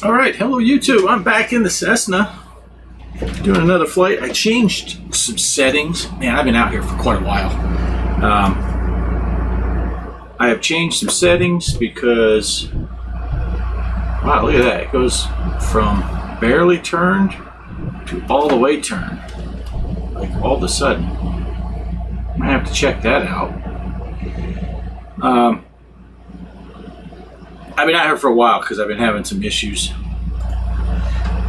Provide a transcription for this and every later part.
All right, hello YouTube. I'm back in the Cessna doing another flight. I changed some settings. Man, I've been out here for quite a while. I have changed some settings because, wow, look at that. It goes from barely turned to all the way turned, like all of a sudden. I might have to check that out. I've been out here for a while because I've been having some issues.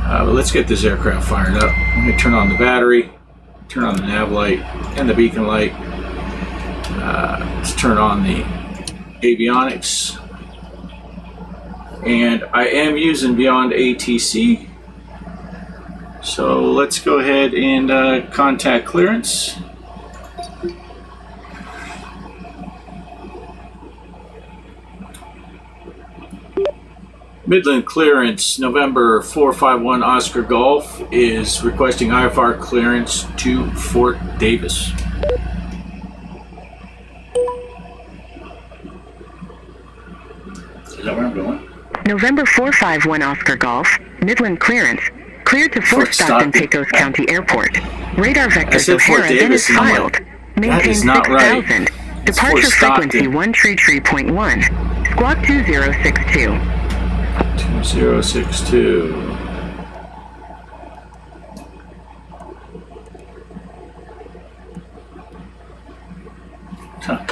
But let's get this aircraft fired up. I'm going to turn on the battery, turn on the nav light and the beacon light. Let's turn on the avionics. And I am using Beyond ATC. So let's go ahead and contact clearance. Midland Clearance, November 451 Oscar Golf is requesting IFR clearance to Fort Davis. Is that where I'm going? November 451 Oscar Golf, Midland Clearance, cleared to Fort Stockton, Pecos County Airport. Radar vectors O'Hara then is filed. Maintain 6,000. Departure frequency 133.1. Squawk 2062. 2062. Huh.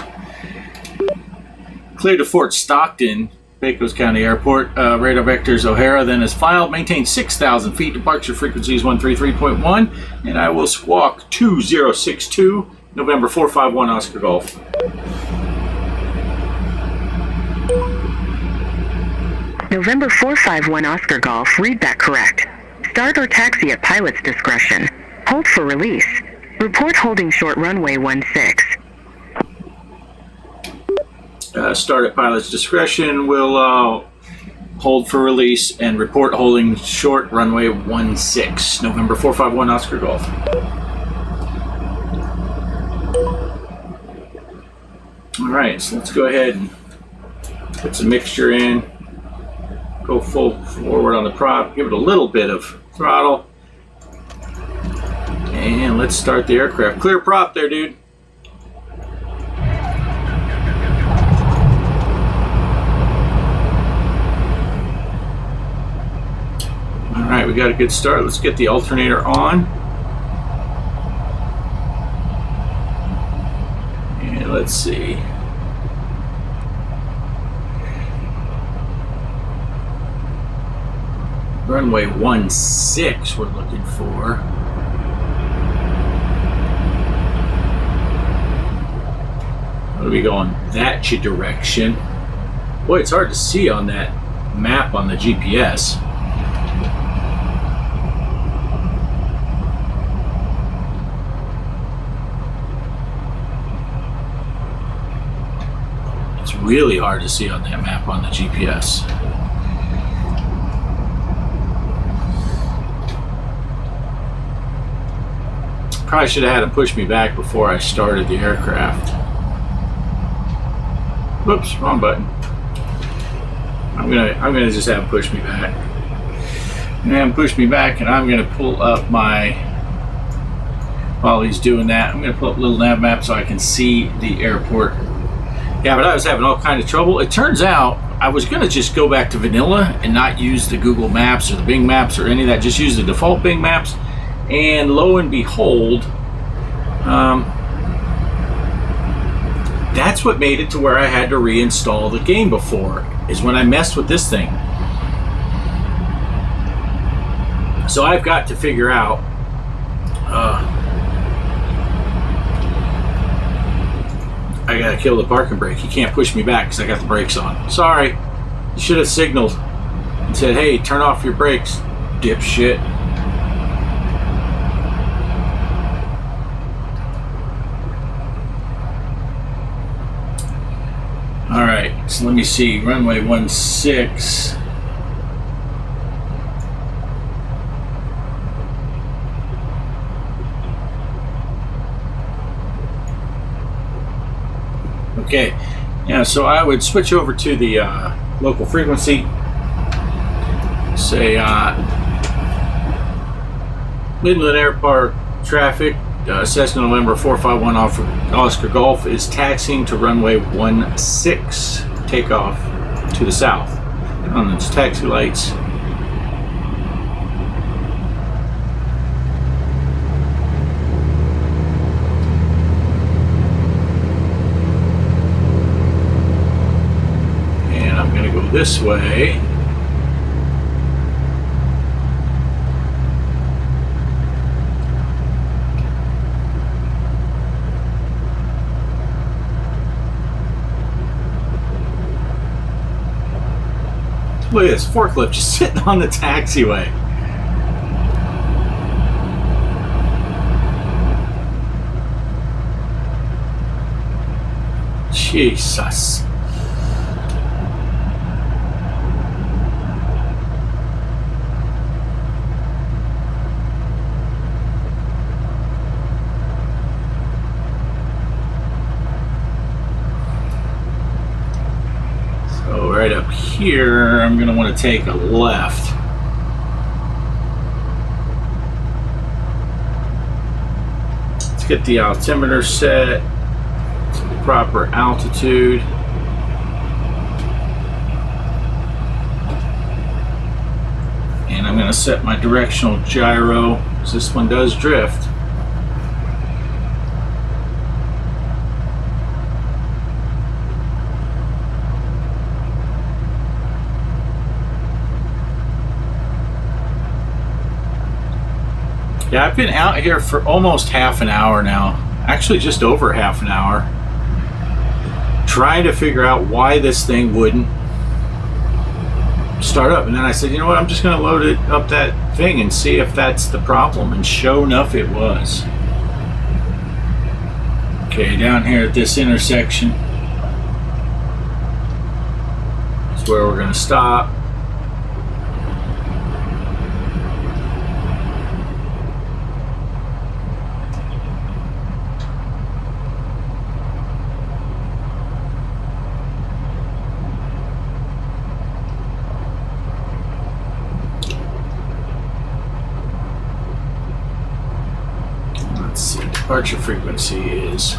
Cleared to Fort Stockton, Pecos County Airport. Radar vectors O'Hara then is filed. Maintain 6,000 feet. Departure frequency is 133.1. And I will squawk 2062. November 451 Oscar Golf. November 451 Oscar Golf, read that correct. Start or taxi at pilot's discretion. Hold for release. Report holding short runway 16. Start at pilot's discretion. We'll hold for release and report holding short runway 16. November 451 Oscar Golf. All right, so let's go ahead and put some mixture in. Go full forward on the prop, give it a little bit of throttle, and let's start the aircraft. Clear prop there, dude. All right, we got a good start. Let's get the alternator on. And let's see. Runway 16 we're looking for. What are we going? That direction. Boy, it's hard to see on that map on the GPS. It's really hard to see on that map on the GPS. Probably should have had him push me back before I started the aircraft. Whoops, wrong button. I'm gonna just have him push me back. I'm gonna have him push me back, and I'm gonna pull up my. While he's doing that, I'm gonna pull up a little nav map so I can see the airport. Yeah, but I was having all kinds of trouble. It turns out I was gonna just go back to vanilla and not use the Google Maps or the Bing Maps or any of that. Just use the default Bing Maps. And lo and behold, that's what made it to where I had to reinstall the game before, is when I messed with this thing. So I've got to figure out I gotta kill the parking brake. You can't push me back because I got the brakes on. Sorry. You should have signaled and said, hey, turn off your brakes, dipshit. All right, so let me see, runway 16. Okay, yeah, so I would switch over to the local frequency. say Midland Airport traffic, Cessna November 451 Oscar Golf is taxiing to runway 16, takeoff to the south. On its taxi lights. And I'm going to go this way. Look at this forklift just sitting on the taxiway. Jesus. Right up here, I'm going to want to take a left. Let's get the altimeter set to the proper altitude. And I'm going to set my directional gyro, because this one does drift. Yeah, I've been out here for almost half an hour now. Actually, just over half an hour. Trying to figure out why this thing wouldn't start up. And then I said, you know what, I'm just going to load it up that thing and see if that's the problem. And sure enough, it was. Okay, down here at this intersection is where we're going to stop. Departure frequency is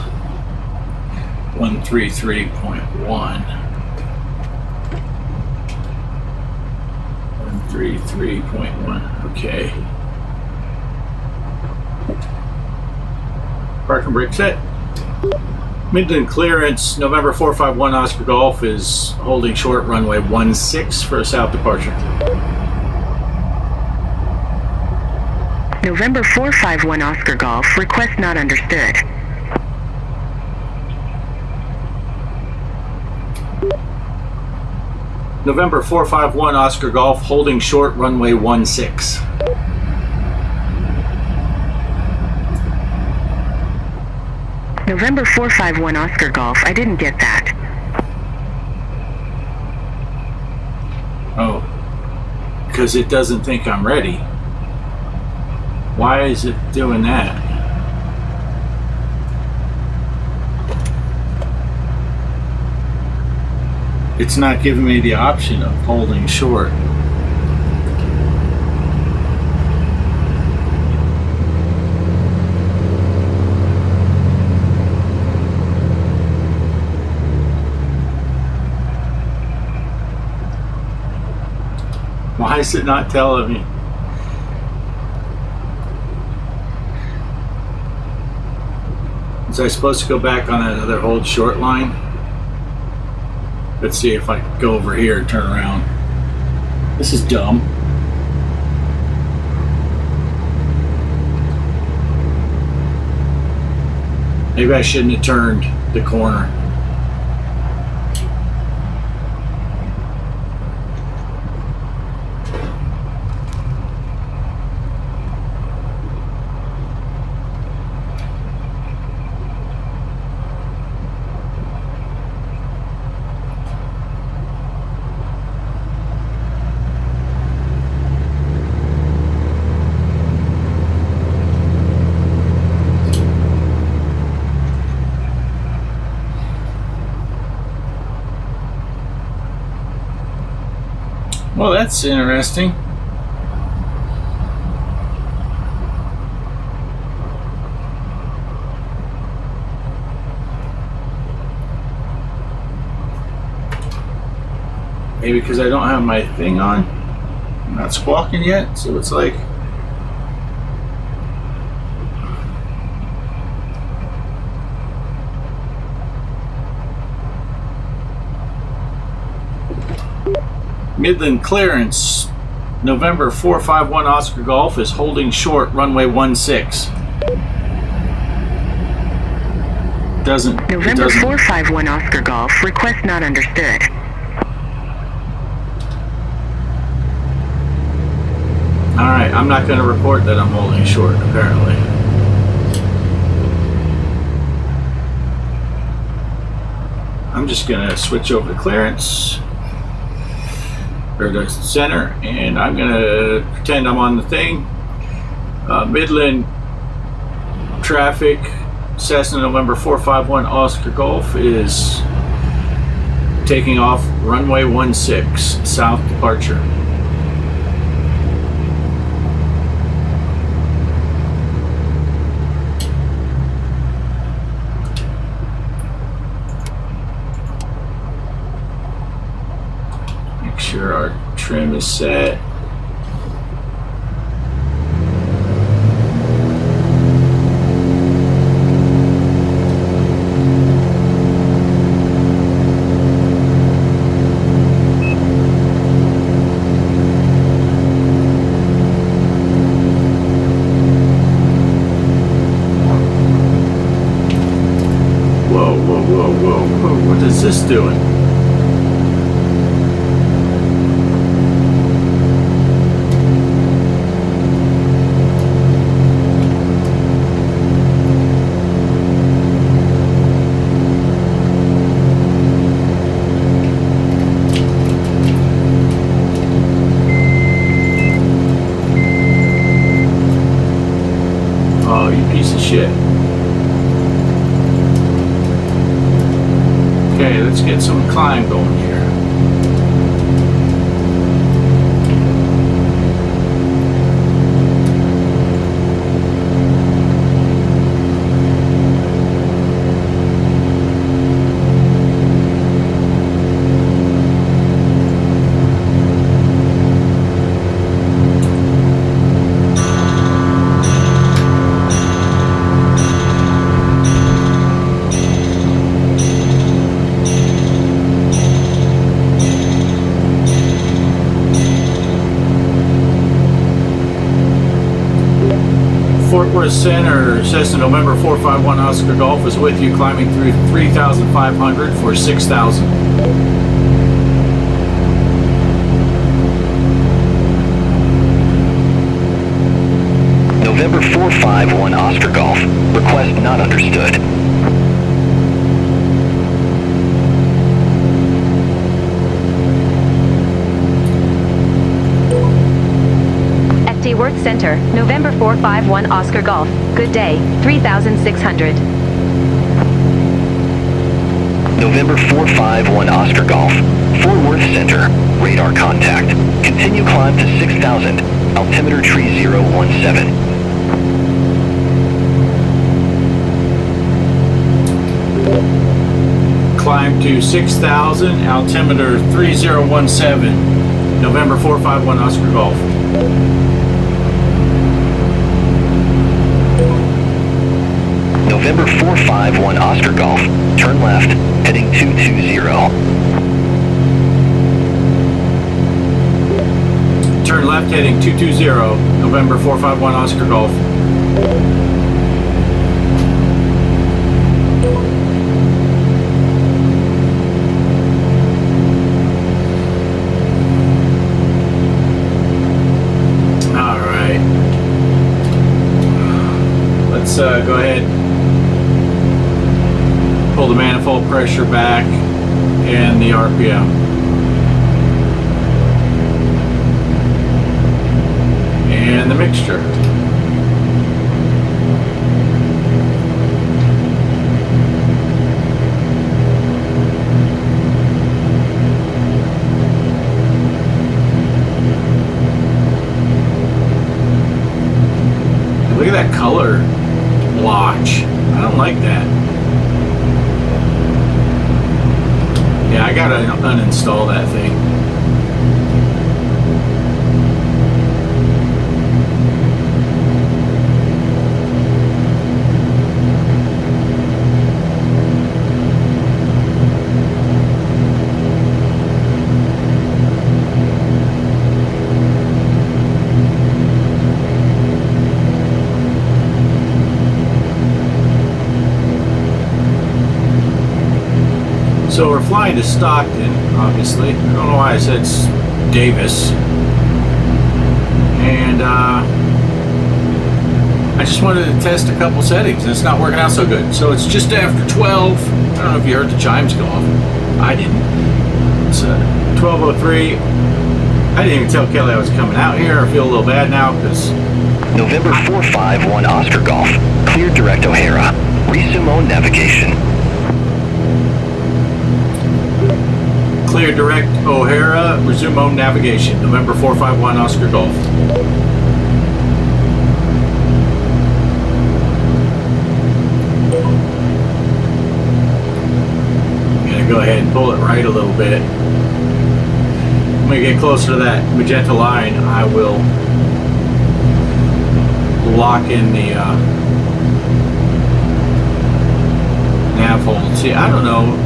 133.1. 133.1. Okay. Park and brake set. Midland clearance, November 451 Oscar Golf is holding short runway 16 for a south departure. November 451 Oscar Golf, request not understood. November 451 Oscar Golf, holding short runway 16. November 451 Oscar Golf, I didn't get that. Oh, because it doesn't think I'm ready. Why is it doing that? It's not giving me the option of holding short. Why is it not telling me? Was I supposed to go back on that other hold short line? Let's see if I can go over here and turn around. This is dumb. Maybe I shouldn't have turned the corner. Well, that's interesting. Maybe because I don't have my thing on. I'm not squawking yet, so it's like... Midland clearance, November 451 Oscar Golf is holding short, runway 16. November 451 Oscar Golf, request not understood. Alright, I'm not going to report that I'm holding short, apparently. I'm just going to switch over to clearance. Or the center, and I'm gonna pretend I'm on the thing. Midland traffic, Cessna November 451 Oscar Golf is taking off runway 16, south departure. Make sure our trim is set. Whoa, whoa, whoa, whoa, whoa, what is this doing? Oh, you piece of shit. Okay, let's get some climb going here. Fort Worth Center, Cessna November 451 Oscar Golf is with you, climbing through 3,500 for 6,000. November 451 Oscar Golf, request not understood. Worth Center, November 451 Oscar Golf. Good day, 3,600. November 451 Oscar Golf, Fort Worth Center, radar contact. Continue climb to 6,000, altimeter tree 017. Climb to 6,000, altimeter 3017, November 451 Oscar Golf. November 451 Oscar Golf, turn left, heading 220. Turn left heading 220, November 451 Oscar Golf. Alright. Let's go ahead. Pull the manifold pressure back and the RPM. And the mixture. Look at that color blotch. I don't like that. Yeah, I gotta uninstall that thing. So we're flying to Stockton, obviously. I don't know why I said Davis. And I just wanted to test a couple settings, and it's not working out so good. So it's just after 12. I don't know if you heard the chimes go off. I didn't. It's 12:03. I didn't even tell Kelly I was coming out here. I feel a little bad now because... November 451 Oscar Golf. Clear direct O'Hara. Resume on navigation. Clear direct O'Hara, resume on navigation. November 451 Oscar Golf. I'm gonna go ahead and pull it right a little bit. When we get closer to that magenta line, I will lock in the nav hold. See, I don't know.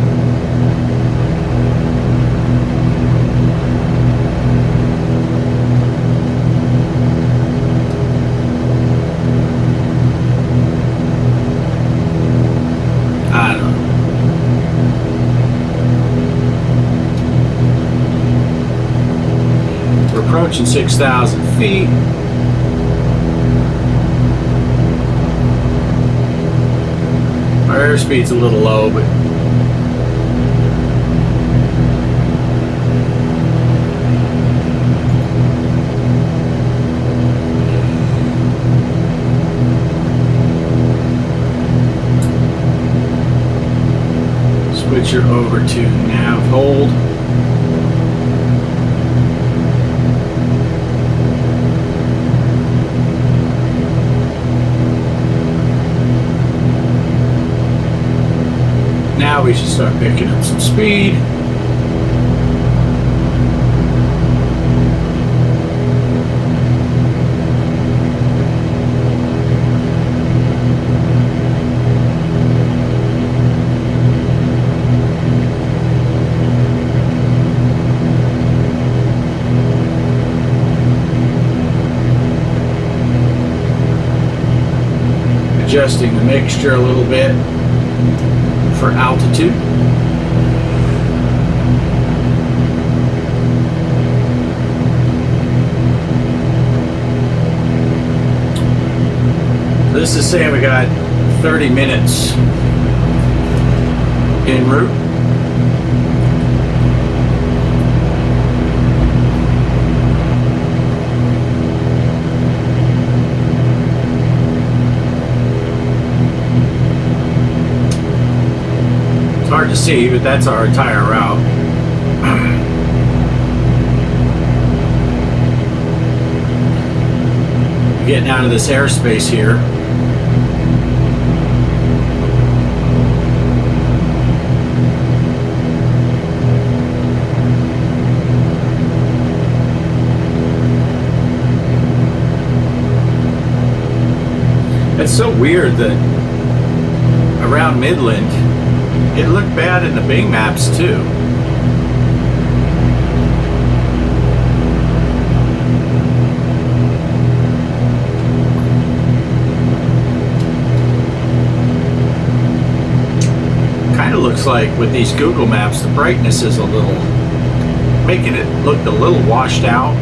Approaching 6,000 feet. Our airspeed's a little low, but switch her over to nav hold. Now we should start picking up some speed. Adjusting the mixture a little bit for altitude. This is saying we got 30 minutes en route. Hard to see, but that's our entire route. Getting out of this airspace here. It's so weird that around Midland, it looked bad in the Bing maps too. Kind of looks like with these Google Maps, the brightness is a little, making it look a little washed out.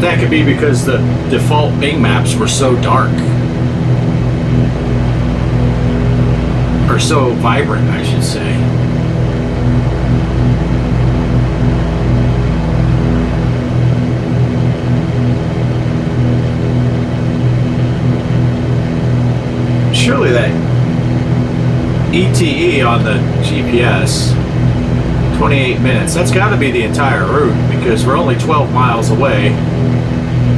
That could be because the default Bing maps were so dark. Or so vibrant, I should say. Surely ETE on the GPS, 28 minutes. That's got to be the entire route because we're only 12 miles away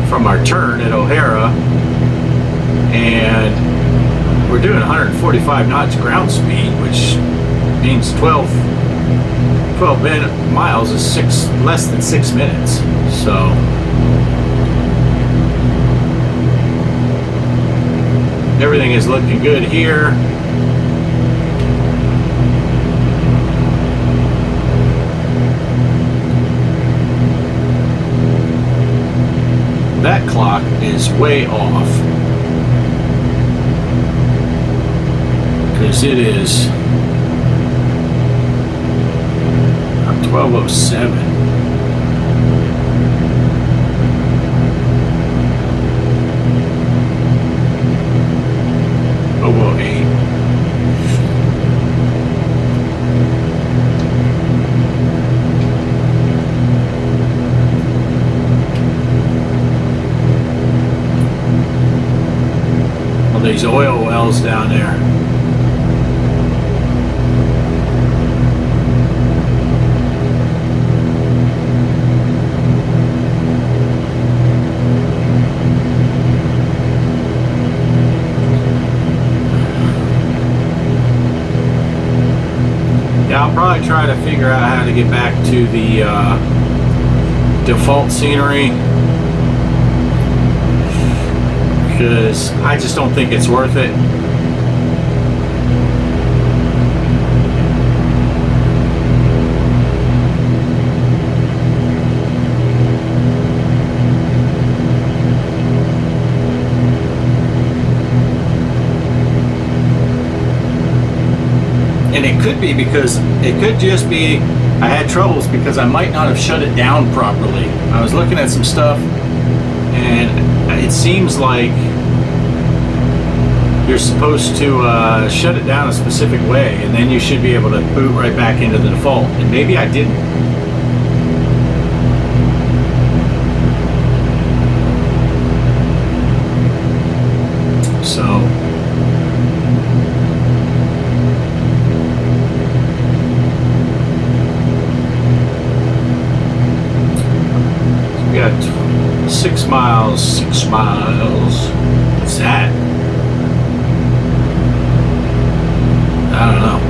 from our turn at O'Hara, and we're doing 145 knots ground speed, which means 12 miles is less than 6 minutes. So everything is looking good here. That clock is way off because it is 12:07. Oh, 8. Well, these oil wells down there. I'll probably try to figure out how to get back to the default scenery because I just don't think it's worth it. And it could be because it could just be I had troubles because I might not have shut it down properly. I was looking at some stuff and it seems like you're supposed to shut it down a specific way and then you should be able to boot right back into the default, and maybe I didn't. So we got 6 miles. 6 miles. What's that? I don't know.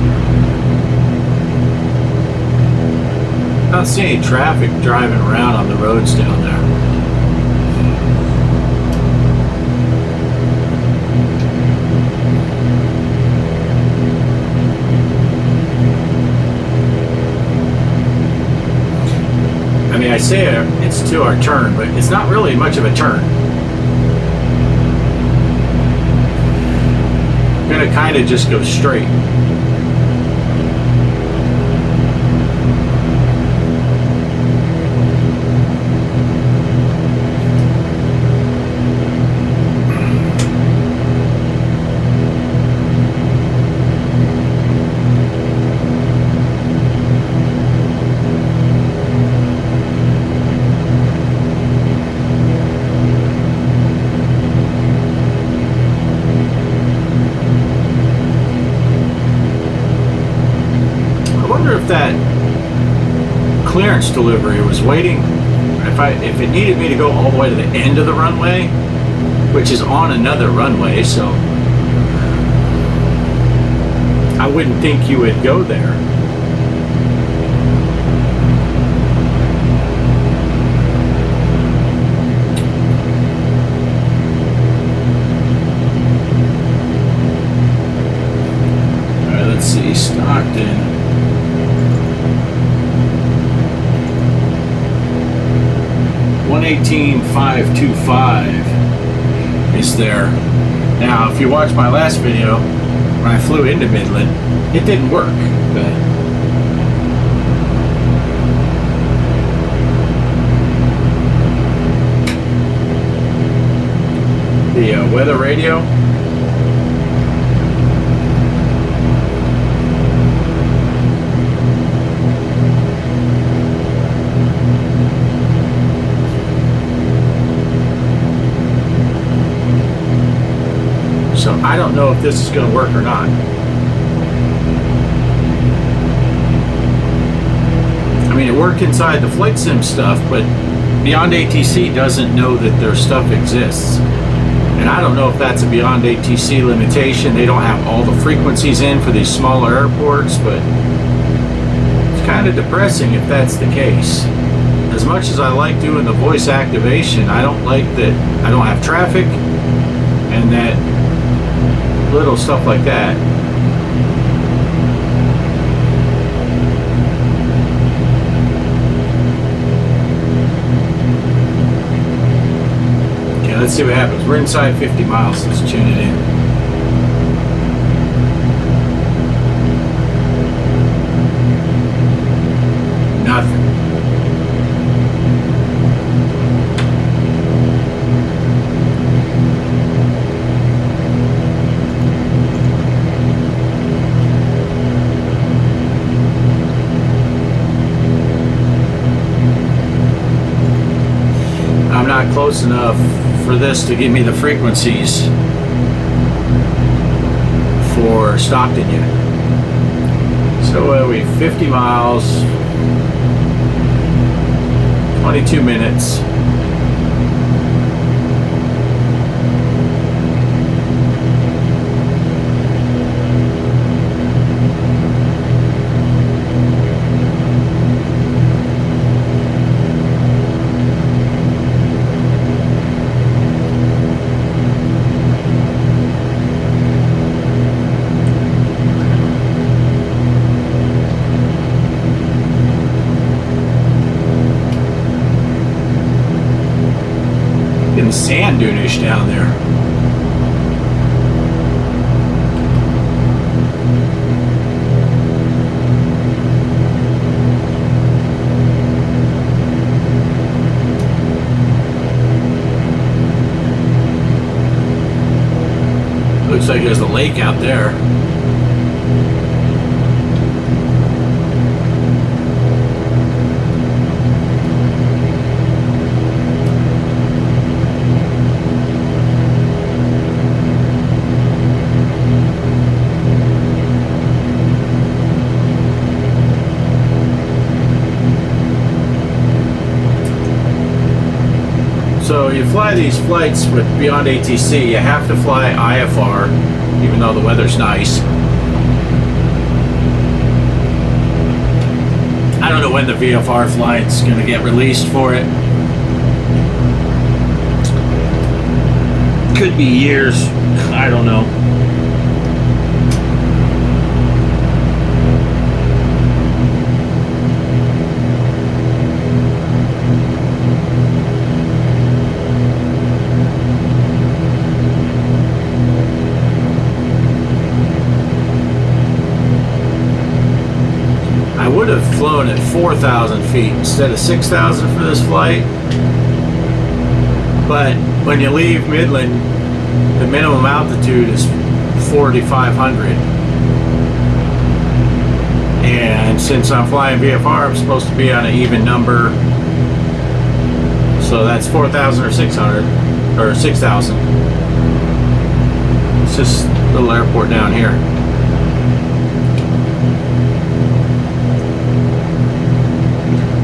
I don't see any traffic driving around on the roads down there. I mean, I say it's to our turn, but it's not really much of a turn. We're gonna kind of just go straight. If that clearance delivery was waiting, if it needed me to go all the way to the end of the runway, which is on another runway, so I wouldn't think you would go there. All right, let's see, Stockton. 118.525 is there. Now, if you watch my last video, when I flew into Midland, it didn't work. But the weather radio. So I don't know if this is going to work or not. work inside the flight sim stuff, but Beyond ATC doesn't know that their stuff exists. And I don't know if that's a Beyond ATC limitation. They don't have all the frequencies in for these smaller airports, but it's kind of depressing if that's the case. As much as I like doing the voice activation, I don't like that I don't have traffic and that little stuff like that. Okay, let's see what happens. We're inside 50 miles. Let's tune it in. Nothing. I'm not close enough for this to give me the frequencies for Stockton yet. So we 50 miles, 22 minutes. Getting sand dune-ish down there. Looks like there's a lake out there. So you fly these flights with Beyond ATC, you have to fly IFR, even though the weather's nice. I don't know when the VFR flight's going to get released for it. Could be years, I don't know. I would have flown at 4,000 feet instead of 6,000 for this flight, but when you leave Midland, the minimum altitude is 4,500, and since I'm flying VFR, I'm supposed to be on an even number, so that's 4,000 or 600 or 6,000. It's just a little airport down here.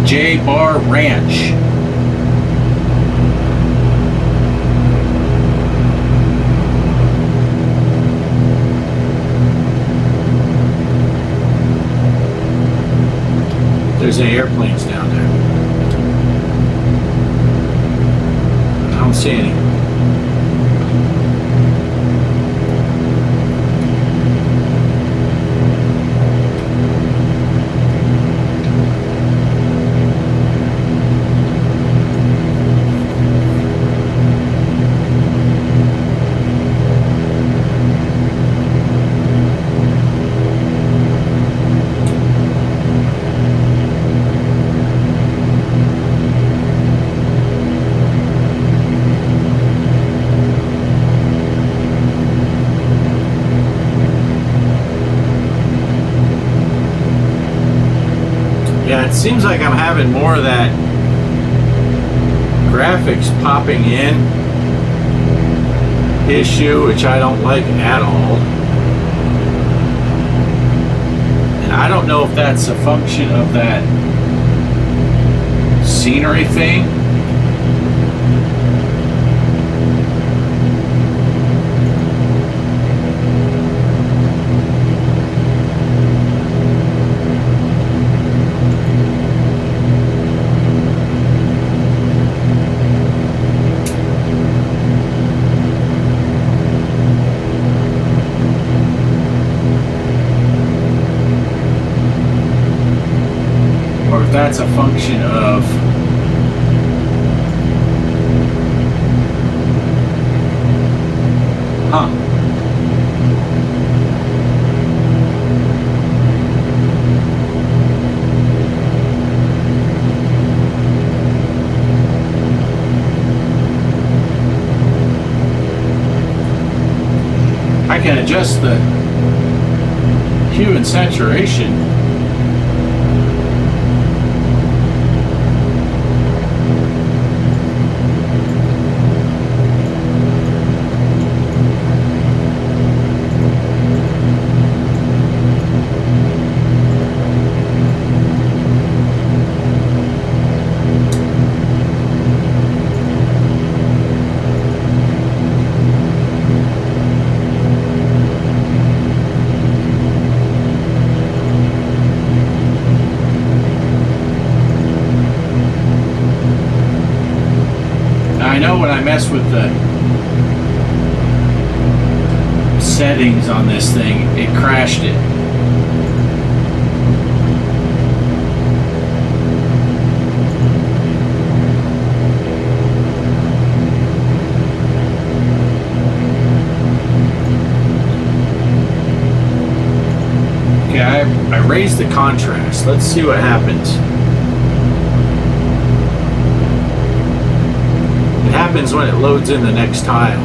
J Bar Ranch. There's any airplanes down there. I don't see any. Yeah, it seems like I'm having more of that graphics popping in issue, which I don't like at all. And I don't know if that's a function of that scenery thing. That's a function of I can adjust the hue and saturation. When I mess with the settings on this thing, it crashed it. Okay, I raised the contrast. Let's see what happens. Happens when it loads in the next tile.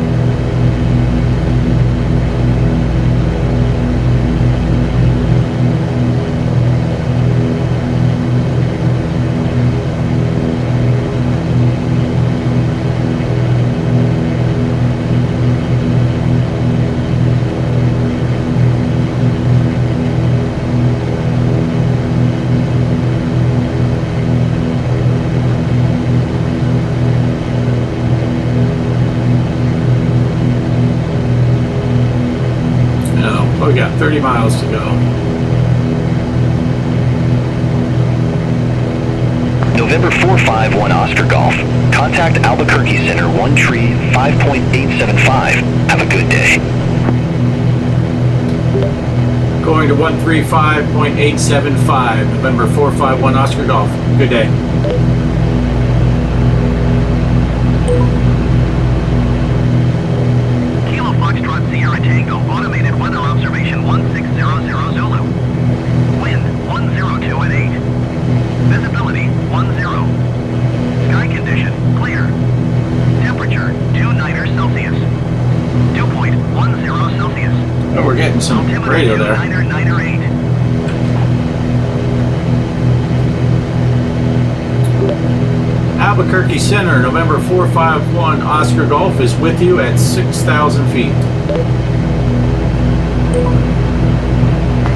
We got 30 miles to go. November 451 Oscar Golf. Contact Albuquerque Center 1 tree 5.875. Have a good day. Going to 135.875. November 451 Oscar Golf. Good day. Kilo Foxtrot Sierra Tango. Automated weather observation 1600 Zulu. Wind 102 at 8. Visibility 10. Sky condition clear. Temperature 29 Celsius. Dew point 10 Celsius. Oh, we're getting some radio there. 908. Albuquerque Center, November 451 Oscar Golf is with you at 6,000 feet.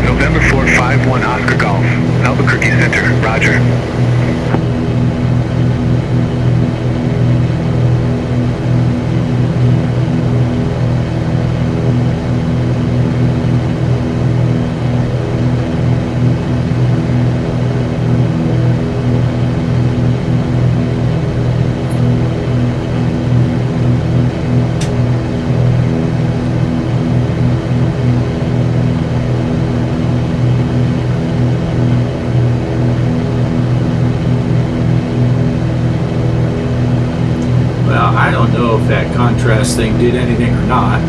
November 451 Oscar Golf, Albuquerque Center, roger. I don't know if that contrast thing did anything or not.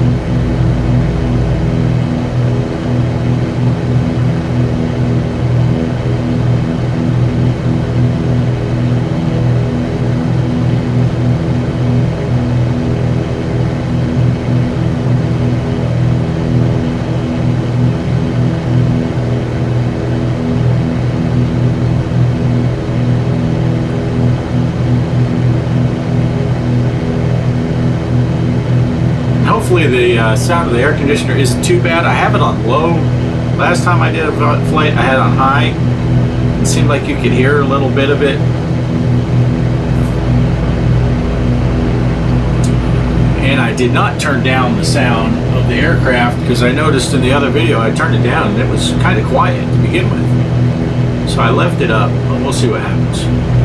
Hopefully the sound of the air conditioner isn't too bad. I have it on low. Last time I did a flight, I had it on high. It seemed like you could hear a little bit of it. I did not turn down the sound of the aircraft because I noticed in the other video I turned it down and it was kind of quiet to begin with. So I left it up, but we'll see what happens.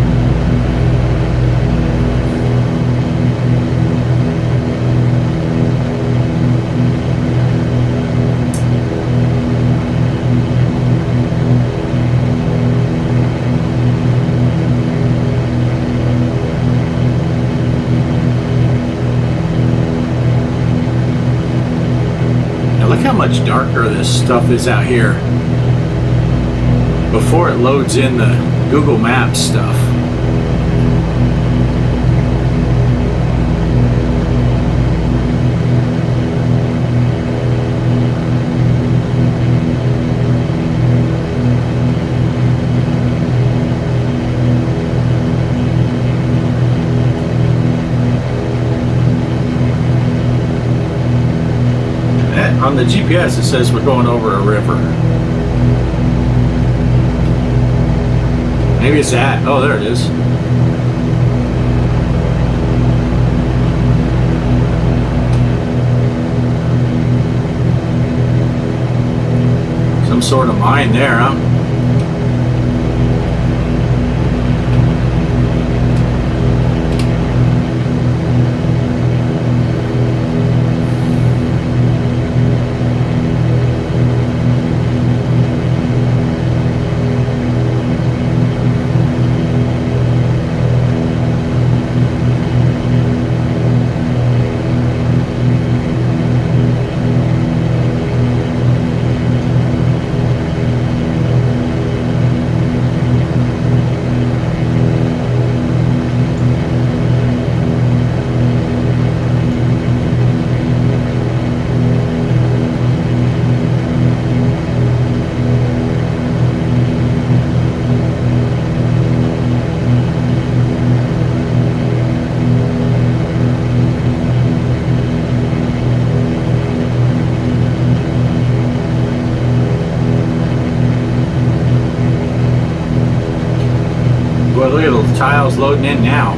How much darker this stuff is out here before it loads in the Google Maps stuff. On the GPS, it says we're going over a river. Maybe it's that. Oh, there it is. Some sort of mine there, huh? Boy, look at the tiles loading in now.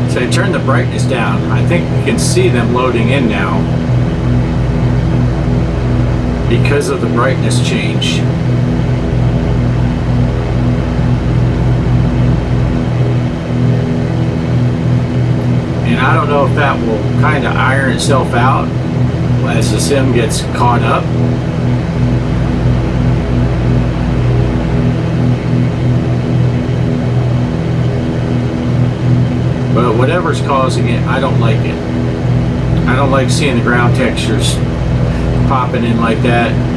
So I turn the brightness down. I think you can see them loading in now because of the brightness change. And I don't know if that will kind of iron itself out as the sim gets caught up. But whatever's causing it, I don't like it. I don't like seeing the ground textures popping in like that.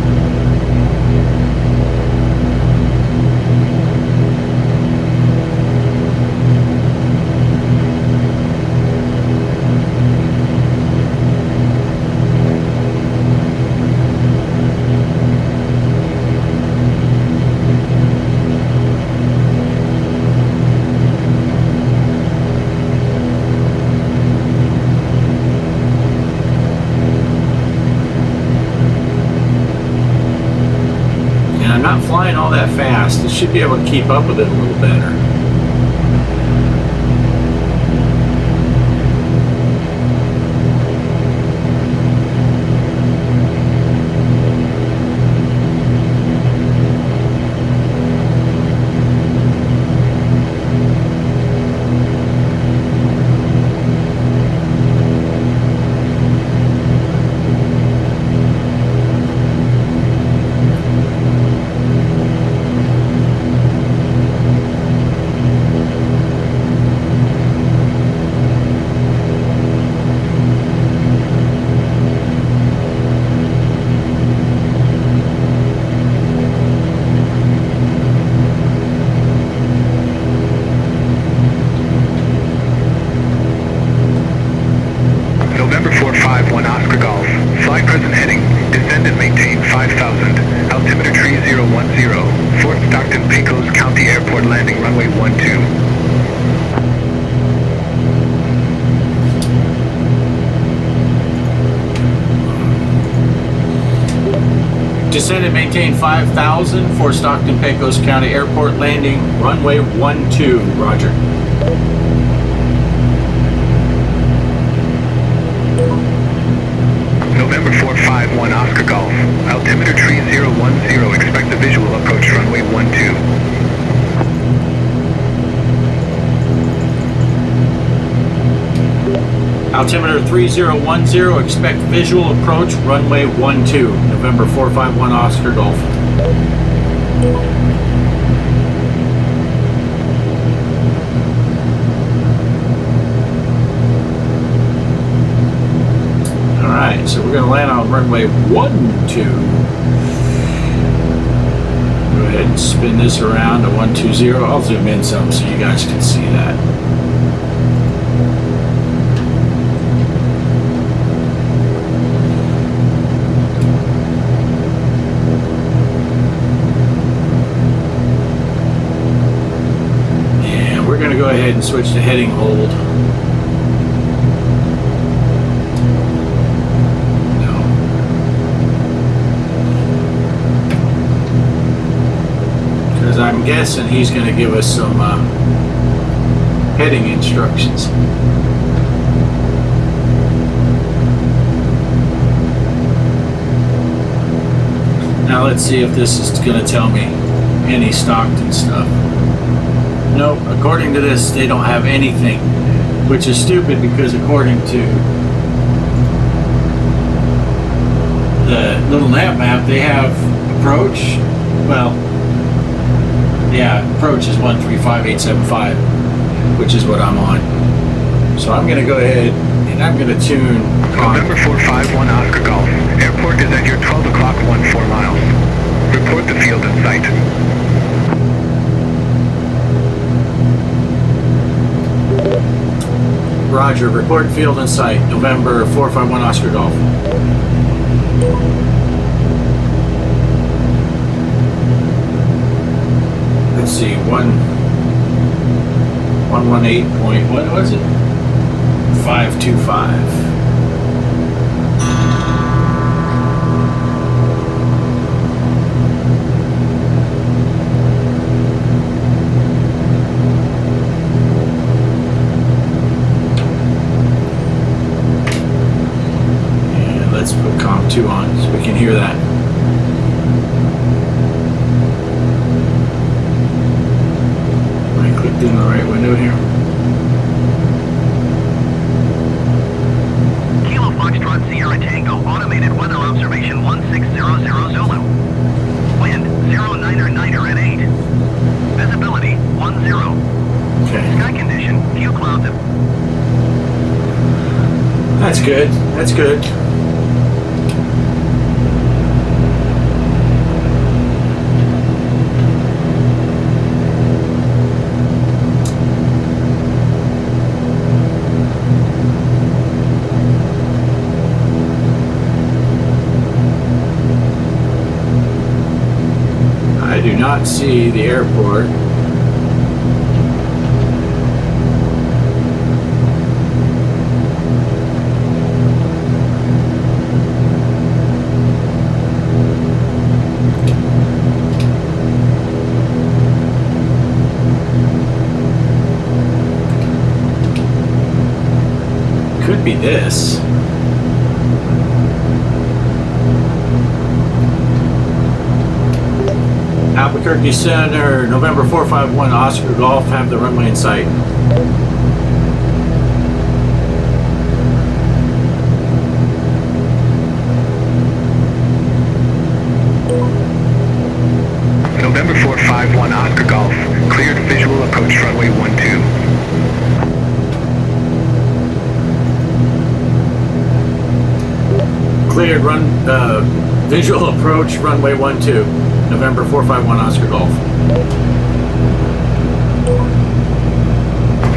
Not flying all that fast. It should be able to keep up with it a little better. descend and maintain 5,000 for Stockton, Pecos County Airport landing, runway 12, roger. November 451 Oscar Golf. Altimeter tree 010. Expect the visual approach runway 12. Altimeter 3010, expect visual approach, runway 12, November 451 Oscar Golf. Alright, so we're going to land on runway 12. Go ahead and spin this around to 120. I'll zoom in some so you guys can see that. Go ahead and switch to heading hold. No. Because I'm guessing he's going to give us some heading instructions. Now let's see if this is going to tell me any Stockton stuff. Nope, according to this, they don't have anything, which is stupid because according to the little nav map, they have approach. Well, yeah, approach is 135875, which is what I'm on. So I'm going to go ahead and I'm going to tune. November 451 Oscar Golf. Airport is at your 12 o'clock 14 miles. Report the field in sight. Roger, report field in sight, November 451 Oscar Golf. Let's see, 118 point, what was it? 525. Let's put Comp 2 on so we can hear that. I clicked in the right window here. Kilo Foxtrot Sierra Tango, automated weather observation 1600 Zulu. Wind 09er at 8. Visibility 10. Okay. Sky condition, few clouds. That's good. That's good. I do not see the airport. Could be this. Albuquerque Center, November 451 Oscar Golf, have the runway in sight. November 451 Oscar Golf. Cleared visual approach runway 12. Cleared visual approach runway 12, November 451 Oscar Golf.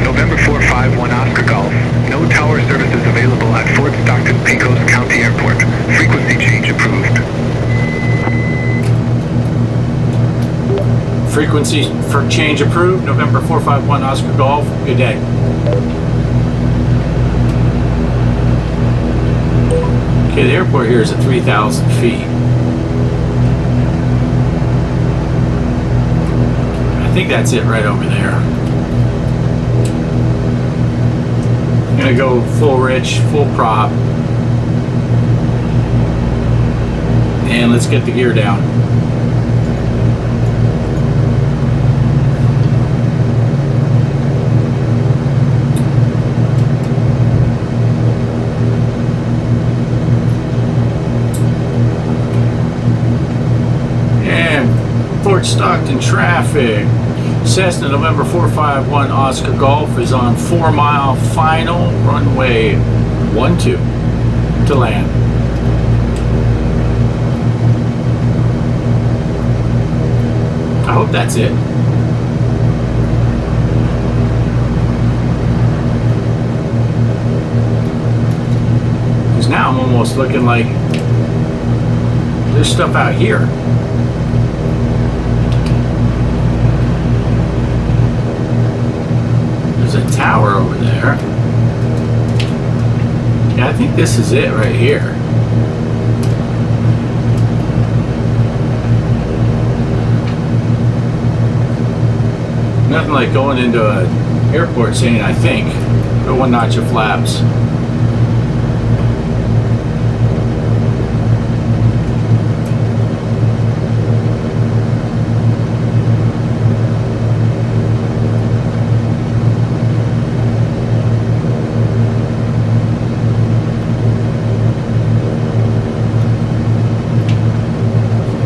November 451 Oscar Golf. No tower services available at Fort Stockton, Pecos County Airport. Frequency change approved. Frequency for change approved, November 451 Oscar Golf. Good day. Okay, the airport here is at 3,000 feet. I think that's it right over there. I'm gonna go full rich, full prop. And let's get the gear down. Stockton traffic. Cessna November 451 Oscar Golf is on 4 mile final runway 12 to land. I hope that's it. Because now I'm almost looking like there's stuff out here. There's a tower over there. Yeah, I think this is it right here. Nothing like going into an airport saying, I think. Go one notch of flaps.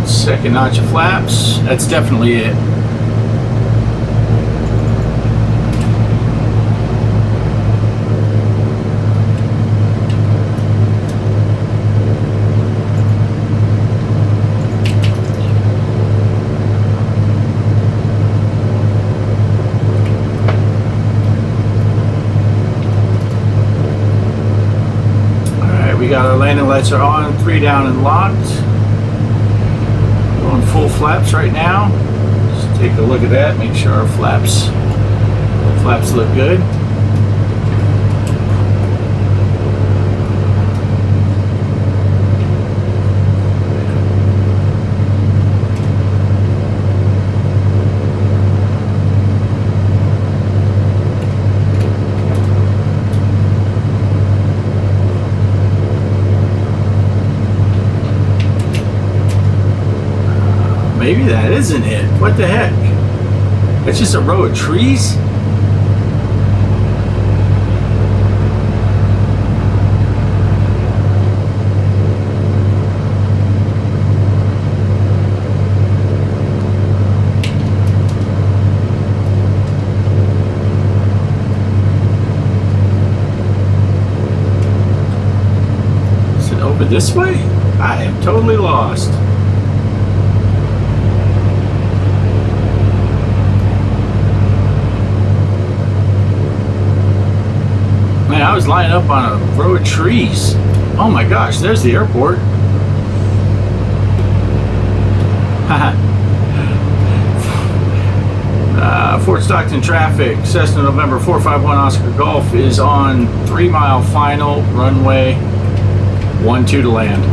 Second notch of flaps. That's definitely it. Alright, we got our landing lights are on, 3 down and locked. Full flaps right now. Just take a look at that, make sure our flaps look good. Maybe that isn't it. What the heck? It's just a row of trees? Is it over this way? I am totally lost. Man, I was lining up on a row of trees. Oh my gosh, there's the airport. Fort Stockton traffic. Cessna November 451 Oscar Golf is on 3 mile final runway 12 to land.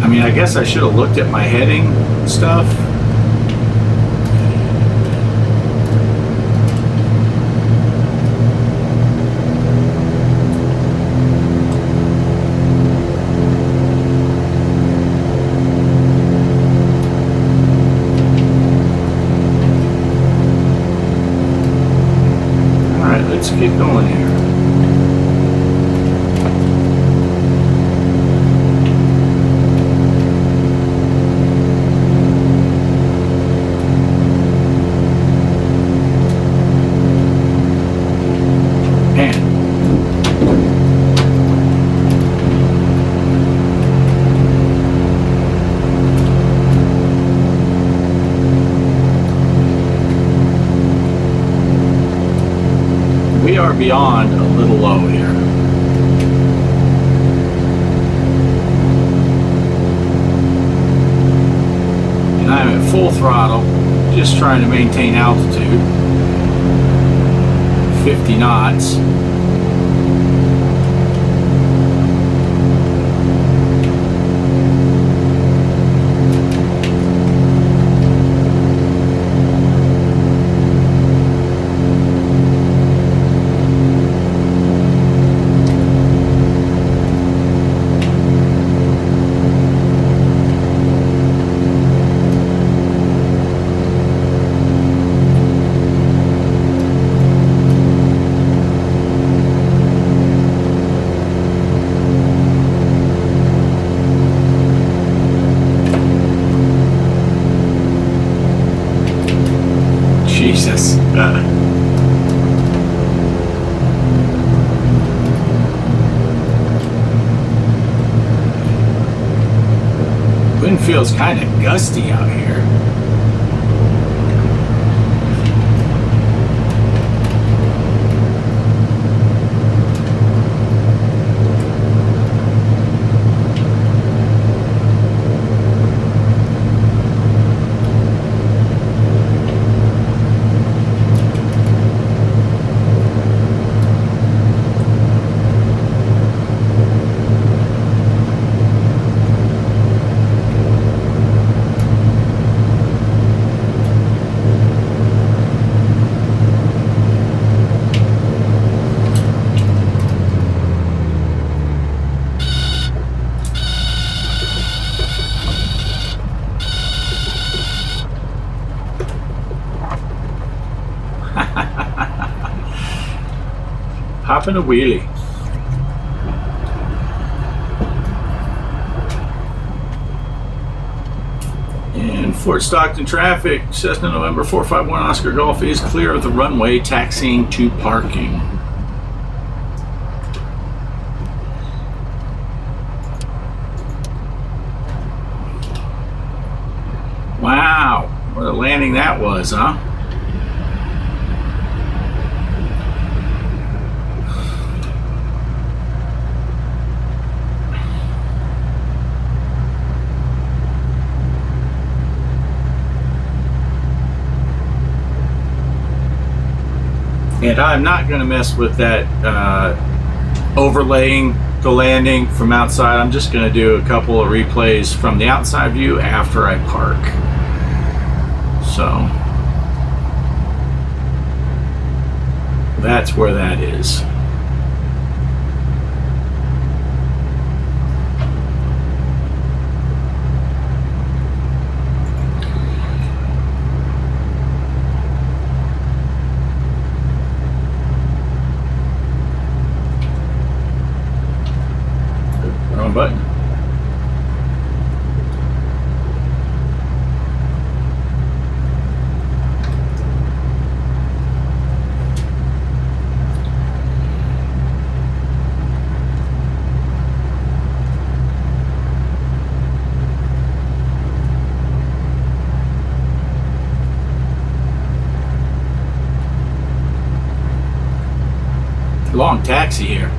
I mean, I guess I should have looked at my heading stuff. All right, let's keep going here. We are beyond a little low here. And I'm at full throttle, just trying to maintain altitude. 50 knots. Jesus. Wind feels kind of gusty out here. Hopping a wheelie. In Fort Stockton traffic, Cessna November 451 Oscar Golf is clear of the runway, taxiing to parking. Wow, what a landing that was, huh? And I'm not going to mess with that overlaying the landing from outside. I'm just going to do a couple of replays from the outside view after I park. So that's where that is. Button. Long taxi here.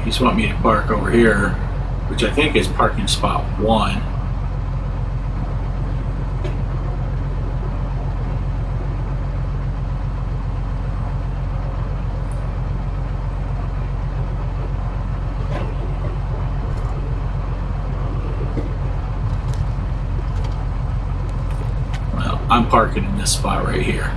He's want me to park over here, which I think is parking spot 1. Well, I'm parking in this spot right here.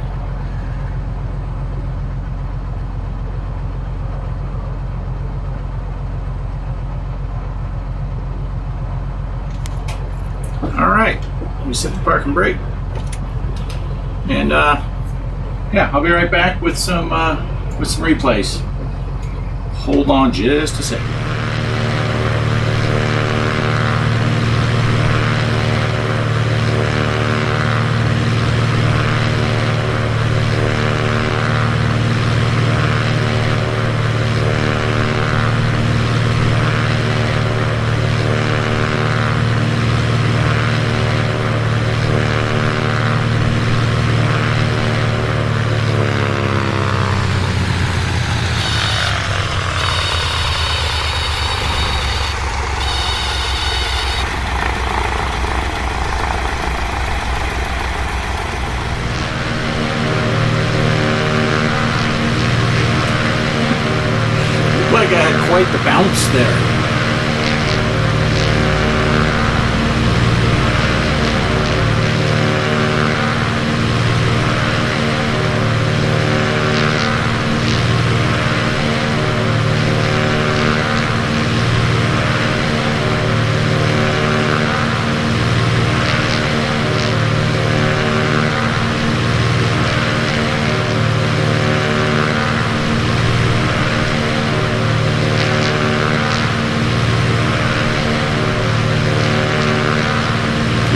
Alright, let me set the parking brake. And yeah, I'll be right back with some replays. Hold on just a second. Like I had quite the bounce there.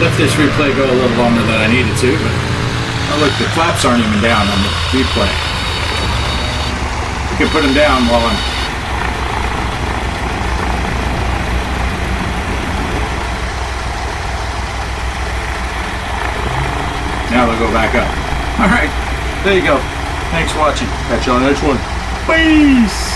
let this replay go a little longer than I needed to, but oh look, the flaps aren't even down on the replay. I can put them down while I'm... Now they'll go back up. Alright, there you go. Thanks for watching. Catch you on the next one. Peace!